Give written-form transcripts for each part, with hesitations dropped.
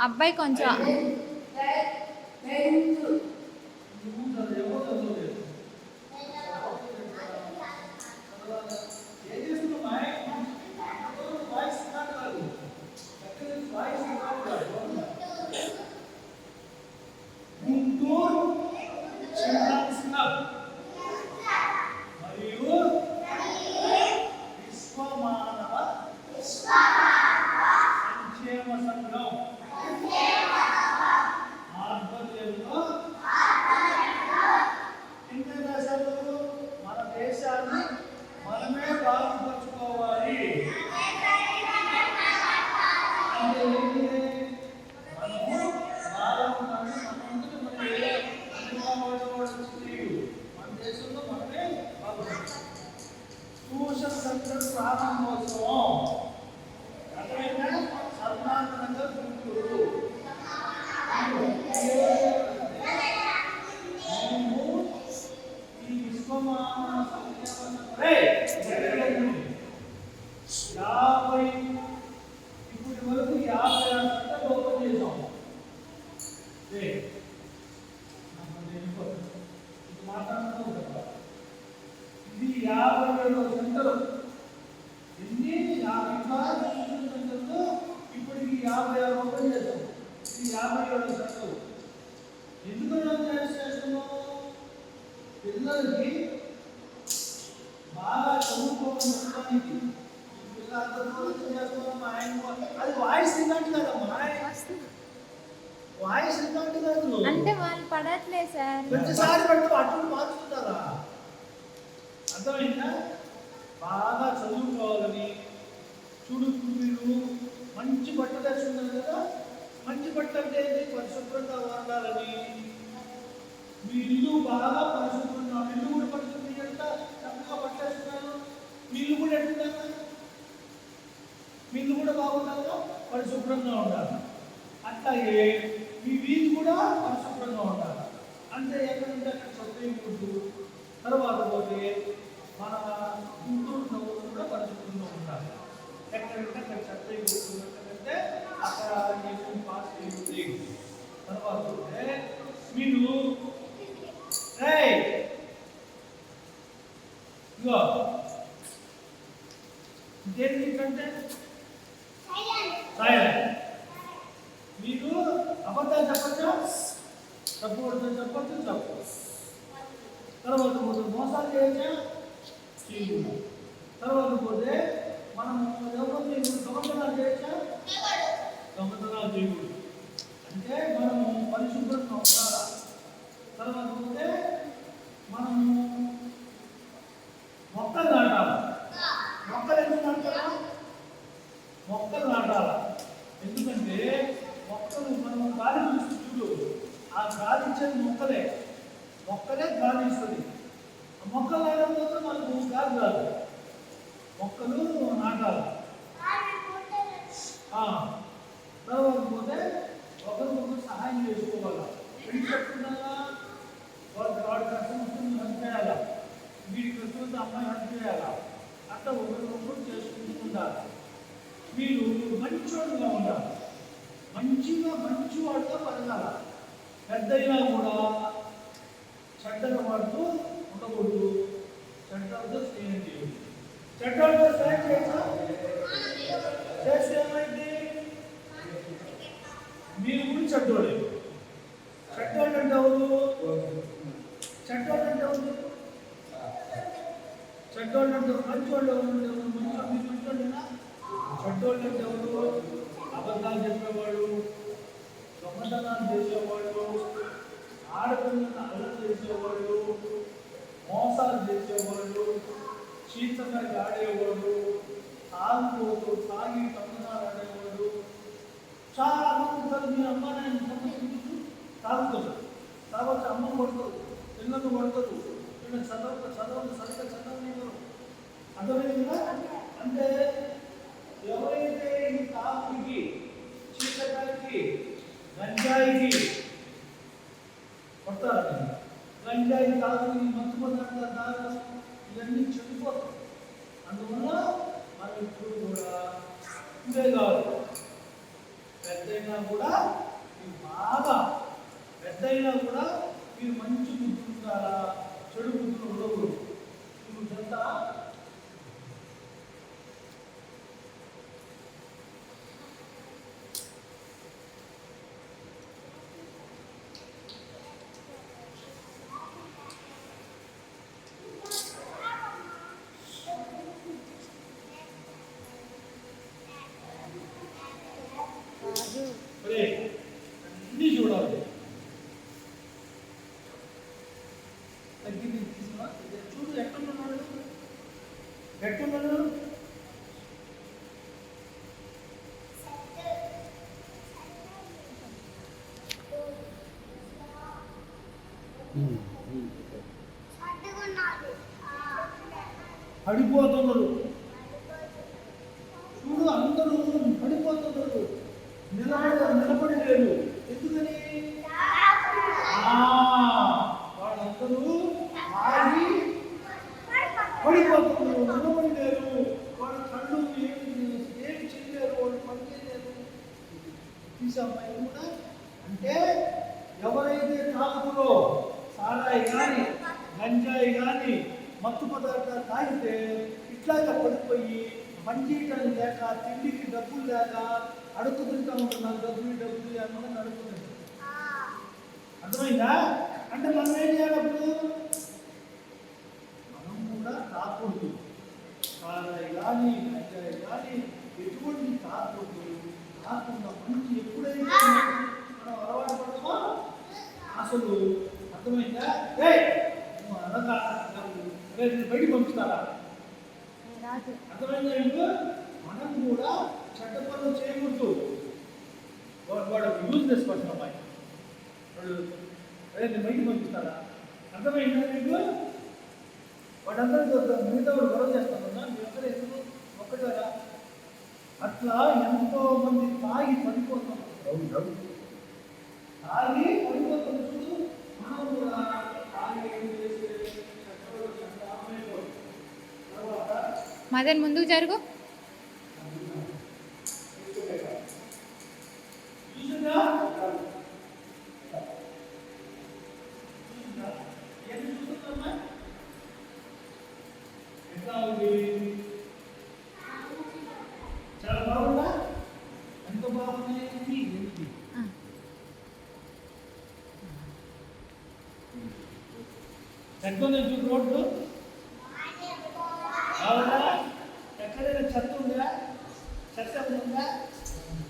అబ్బాయి కొంచెం పిల్లలకి బాగా చదువుకోవడానికి అది వాయిస్ ఇలాంటి కదమ్మా, వాయిస్ ఇలాంటి కాదు అంటే వాళ్ళు పడట్లేదు సార్. ప్రతిసారి పెడితే అటు మార్చుకుంటారా? అర్థమైందా? బాగా చదువుకోవాలని చూడు, మీరు మంచి బట్టలు వేసుకున్నారు కదా, మంచి బట్టలు అంటే పరిశుభ్రంగా వాడాలని. మీ ఇల్లు బాగా పరిశుభ్రంగా, ఇల్లు కూడా పరిశుభ్రంగా చక్కగా పట్టేస్తున్నారు. మీ ఇల్లు కూడా ఎట్లుండాలి? మీ ఇల్లు కూడా బాగుండాలి, పరిశుభ్రంగా ఉండాలి. అట్లాగే మీ వీధి కూడా పరిశుభ్రంగా ఉండాలి. అంటే ఎక్కడంటే అక్కడ చదివేయకూడదు. తర్వాత పోతే మన గుంటూరు నవ్వులు కూడా పరిశుభ్రంగా ఉండాలి. ఎక్కడంటే అక్కడ చదివేయకూడదు, ఎక్కడంటే అక్కడ పాస్ చేయకూడదు. తర్వాత పోతే మీరు ఇగో దేనికంటే మీరు అబద్ధాలు చెప్పచ్చా? చెప్పకూడదు, చెప్పచ్చు, చెప్పు. తర్వాత పోతే మోసాలు చేయొచ్చా? చేయకూడదు. తర్వాత పోతే మనం ఎవరో దొంగతనాలు చేయొచ్చా? దొంగతనాలు చేయకూడదు. అంటే మనము పరిశుభ్రంగా ఉండాలా. తర్వాత పోతే మనము మొక్కలు నాటాలి. మొక్కలు ఎందుకు నాటాలా? మొక్కలు నాటాలి. ఎందుకంటే మొక్కలు మనం గాలి చూసి చూడు, ఆ గాలి ఇచ్చేది మొక్కలే. మొక్కలే గాలి ఇస్తుంది. ఆ మొక్కలు నాటకపోతే మనకు గాలి రాదు. మొక్కలు నాటాలి. తర్వాత పోతే ఒకరికొకరు సహాయం చేసుకోవాలి. వీడికి చెప్తున్నారా, వాడి కష్టం వస్తుంది హెల్ప్ చేయాలా, వీడి కష్టం వస్తే అమ్మాయి హెల్ప్ చేయాలా, అట్లా ఒకరికొకరు చేసుకుంటుండాలి. మీరు మంచివాడుగా ఉండాలి. మంచివాడుగా పరగాల. పెద్దయినా కూడా చెడ్డలు వాడుతూ ఉండకూడదు. చెడ్డలతో స్నేహం చేయదు. చెడ్డలతో స్నేహం చేయొచ్చా? చేస్తే ఏమైంది? మీరు కూడా చెడ్డోడే. చెడ్డోళ్ళు అంటే ఎవరు? చెడ్డోళ్ళు అంటే ఎవరు? చెడ్డోళ్ళు అంటే మంచివాళ్ళు ఎవరు? మీరు మంచివాళ్ళేనా? చెడ్డోళ్ళు అంటే ఎవరు? అబద్ధాలు చెప్పేవాడు, దొంగతనాలు చేసేవాడు, ఆడపిల్లలను అల్లరి చేసేవాడు, మోసాలు చేసేవాడు, చీతకాయ ఆడేవాడు, తాగుతూ తాగి దొంగతనాలు ఆడేవాడు. చాలా మంది ఉంటారు. మీ అమ్మ నేను తాగుతారు, తర్వాత అమ్మ కొడతారు, పిల్లలు కొడతారు, వీళ్ళు సరిగ్గా చదవనివ్వరు. అర్థమైందా? అంటే ఎవరైతే ఈ తాగుకి, చీకటికి, గంజాయికి కొడతారు, గంజాయి తాగుని, మందు పదార్థాలు తాగడం, ఇవన్నీ చెడిపోతాయి. అందువల్ల మనం ఇప్పుడు కూడా ఇదే కాదు, పెద్ద అయినా కూడా మీరు బాగా పెద్ద అయినా కూడా మీరు మంచి బుద్ధి ఉంటారా, చెడు బుద్ధులు ఉండకూడదు. ఇప్పుడు చెప్తా అన్నీ చూడాలి. తగ్గింది తీసుకున్నా చూడు ఎట్టున్నాడు పడిపోతున్నారు. చూడు అందరూ పడిపోతున్నారు, నిలబడి లేరు. ఎందుకని? వాళ్ళందరూ ఆగి పడిపోతున్నారు, నిలబడి లేరు. వాళ్ళ కళ్ళు ఏమి చేయలేరు, వాళ్ళు పనిచేయలేరు. తీసామ్మాయి కూడా అంటే ఎవరైతే తాగుతులో సారాయి కానీ గంజాయి కానీ మత్తు పదార్థాలు తాగితే ఇట్లాగా పడిపోయి పనిచేయడానికి లేక, తిండికి డబ్బులు లేక అడుగు తింటా ఉంటున్నాను. డబ్బులు లేకుండా అడుగుతుంది. అర్థమైందా? అంటే మనం ఏం చేయాలప్పుడు? మనం కూడా తాకూడదు. సారాయి కానీ గంజాయి కానీ ఎటువంటి తాకూడదు. కాకుండా మంచి ఎప్పుడైతే మనం అలవాటు పడమో అసలు అర్థమైందా? బయటికి పంపిస్తారా? అర్థమైందా? మీకు మనం కూడా చెడ్డ పనులు చేయకూడదు. వాడు యూజ్లెస్ పర్సన్ అమ్మాయి, వాడు బయటికి పంపిస్తారా? అర్థమైందా మీకు? వాడందరూ మిగతా వాడు గొడవ చేస్తామన్నా మీ ఒక్కరే ఎందుకు ఒక్కటారా? అట్లా ఎంతో మంది తాగి పడిపోతున్నారు. తాగి పడిపోతున్న చూడు మనం కూడా తాగి మదన్ ముందుకు జరుగు. చాలా బాగుందా? ఎంత బాగుంది. ఎక్కడ రోడ్లు అవునా? ఎక్కడైనా చెత్త ఉందా? చెత్త ఉందా?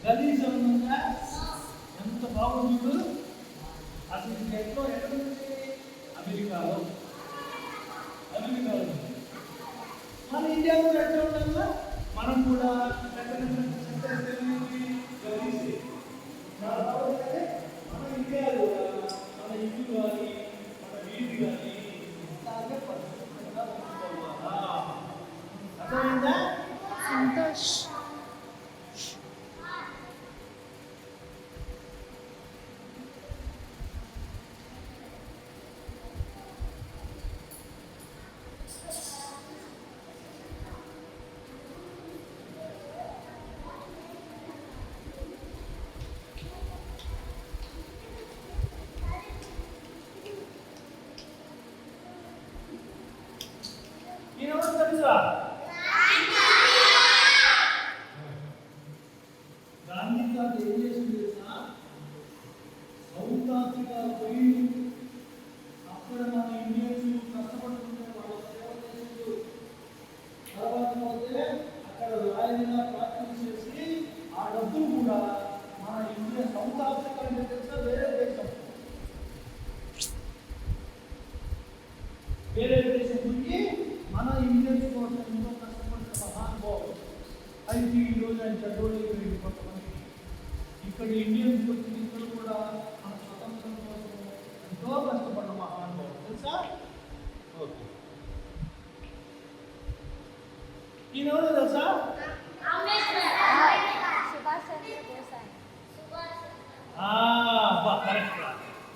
గలీజ్ ఉందా? ఎంత బాగుంది. అసలు ఎక్కడో ఎక్కడ ఉంది? అమెరికాలో మన ఇండియాలో ఎక్కడ ఉండాలా? మనం కూడా మన ఇండియాలో మన ఇల్లు కానీ మన వీధి కానీ ఇలాగే పరిశుభ్రంగా ఉంచుకోవాలా. అర్థమైందా? సంతోష్. ఈయనెవరు తెలుసా? గాంధీ తాత ఏం చేసింది తెలుసా? సౌత్ ఆఫ్రికా పోయి అక్కడ మన ఇండియన్స్ కష్టపడుతుంటే వాళ్ళ సేవ చేసిండు. తర్వాత పోతే అక్కడ రాయలుగా ప్రాక్టీస్ చేసి ఆ డబ్బులు కూడా మన ఇండియా సౌత్ ఆఫ్రికా అంటే తెలుసా? వేరే దేశం పోయి మన ఇండియన్స్ కోసం ఎంతో కష్టపడిన మహానుభావులు. అయితే ఈరోజు ఆయన చదువులు కొంతమంది ఇక్కడ ఇండియన్స్ వచ్చి ఇక్కడ కూడా మన స్వతంత్రం కోసం ఎంతో కష్టపడిన మహానుభావులు తెలుసా? ఓకే, ఈయనెవరో తెలుసా? సుభాష్ చంద్ర బోస్. కరెక్ట్.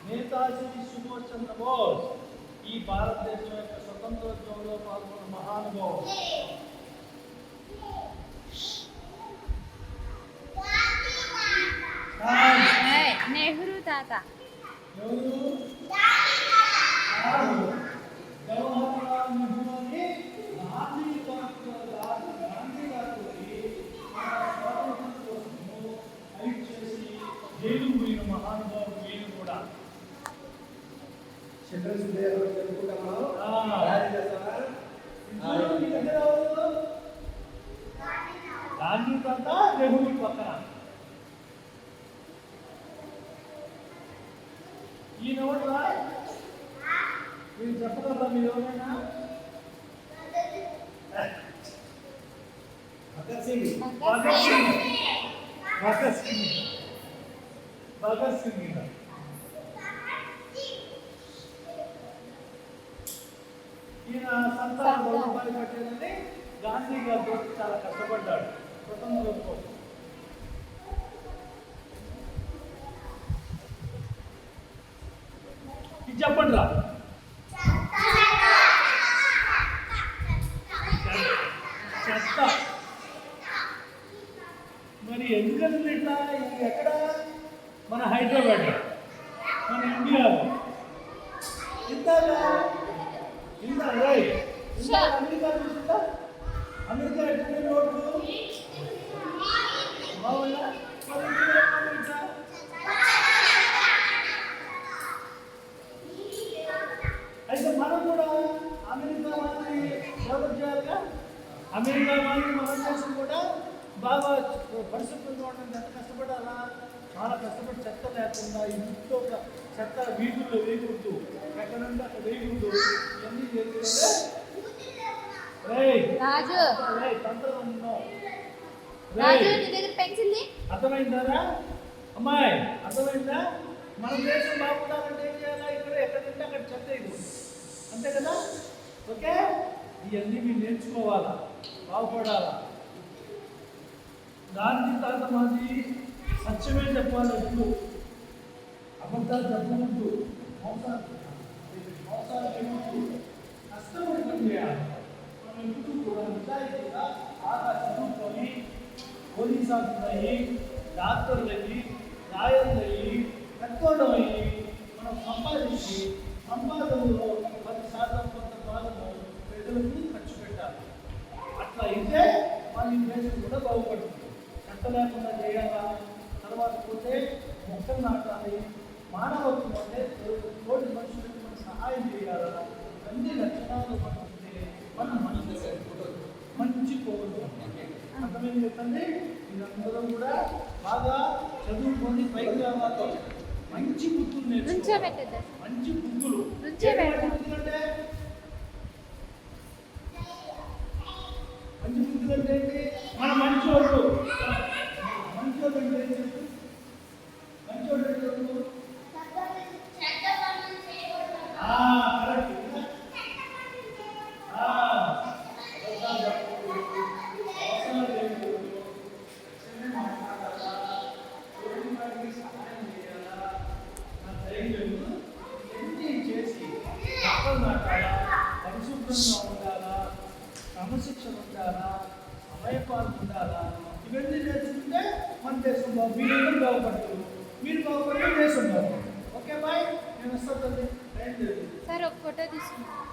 నేతాజీ సుభాష్ చంద్ర బోస్ ఈ భారతదేశం యొక్క స్వతంత్రోద్యమంలో పాల్గొన్న మహానుభావుడు. నెహ్రూ తాత. ఎవరు? కాదు. జవహర్లాల్ నెహ్రూ అని గాంధీ గారితోటి మన స్వాతంత్రం కోసము ఫైట్ చేసి జైలు పోయిన మహానుభావుడు ఈయన కూడా. Children's day జరుపుకుంటామా? మీ దగ్గర ఎవరు? గాంధీ తాత నెహ్రూ పక్కన. ఈయన ఎవరురా? మీరు చెప్పగలరా మీరు ఎవరైనా? భగత్ సింగ్. భగత్ సింగ్. భగత్ సింగ్. భగత్ సింగ్ ఈయన. ఈయన సంతానం వల్లభాయ్ పటేల్ అని గాంధీ గారితో చాలా కష్టపడ్డాడు స్వతంత్రం కోసం. ఇది చెప్పండి రా. చెత్త. మరి ఎందుకంటే ఇట్లా ఇది ఎక్కడ? మన హైదరాబాద్, మన ఇండియాలో. ఇంత రైట్. అమెరికా చూసిందా? అమెరికా ఎక్కడ రోడ్లు బాగుందా? మరి ఇక్కడ ఇట్లా అయితే మనం కూడా అమెరికా మాదిరి డెవలప్ చేయాలిగా. అమెరికా మాదిరి మన దేశం కూడా బాగా పరిశుభ్రంగా ఉండడానికి ఎంత కష్టపడాలా? చాలా కష్టపడి చెత్త లేకుండా ఇంట్లో చెత్త వీధుల్లో వేయకూడదు, ఎక్కడంటే అక్కడ వేయకూడదు. ఇవన్నీ చేస్తే రాజు, తంత్రం రాజు నీ దగ్గర పెన్సిల్ ని. అర్థమైందా అమ్మాయి? అర్థమైందా? మన దేశం బాగుండాలంటే ఏం చేయాలా? ఇక్కడ ఎక్కడంటే అక్కడ చెత్త వేయకూడదు, అంతే కదా? ఓకే, ఇవన్నీ మీరు నేర్చుకోవాలా, బాగుపడాలా. గాంధీ తాత మాది సత్యమే చెప్పాలి, ఎప్పుడు అబద్ధాలు చెప్పకూడదు, మోసాలు చేయకూడదు, కష్టపడి పని చేయాలి. మనం ఎప్పుడు కూడా నిజాయితీగా బాగా చదువుకొని పోలీస్ ఆఫీసర్ అయ్యి, డాక్టర్లు అయ్యి, లాయర్లు అయ్యి, పెద్దోళ్ళు అయ్యి మనం సంపాదించి సంపాదనలో 10% కొంత భాగము ప్రజలకు ఖర్చు పెట్టాలి. అట్లా అయితే మన ఈ దేశం కూడా బాగుపడుతుంది. చెత్త లేకుండా చేయాలా, తర్వాత పోతే మొక్కలు నాటాలి, మానవత్వం అంటే తోటి మనుషులకు మనం సహాయం చేయాలా. అన్ని లక్షణాలు మనం ఉంటే మనం మంచి పోగొట్టుకుంటాం. అర్థమైంది చెప్పండి. మీరందరూ కూడా బాగా చదువుకొని పైకి రావాలి, మంచి బుద్ధులు నేర్చుకోవాలి. మంచి బుద్ధులు అంటే మంచి బుద్ధులు అంటే ఏంటి? మన మంచోళ్ళు. మంచోళ్ళు అంటే ఏంటి? మంచోళ్ళు అంటే కరెక్ట్. పరిశుభ్రంగా ఉండాలా, క్రమశిక్షణ ఉండాలా, సమయపాలన ఉండాలా. ఇవన్నీ నేర్చుకుంటే మన దేశం మీరందరూ బాగుపడతారు, మీరు బాగుపడితే దేశం బాగుపడతారు. ఓకే బాయ్, నేను వస్తాను. సార్ ఒక ఫోటో తీసుకుంటాను.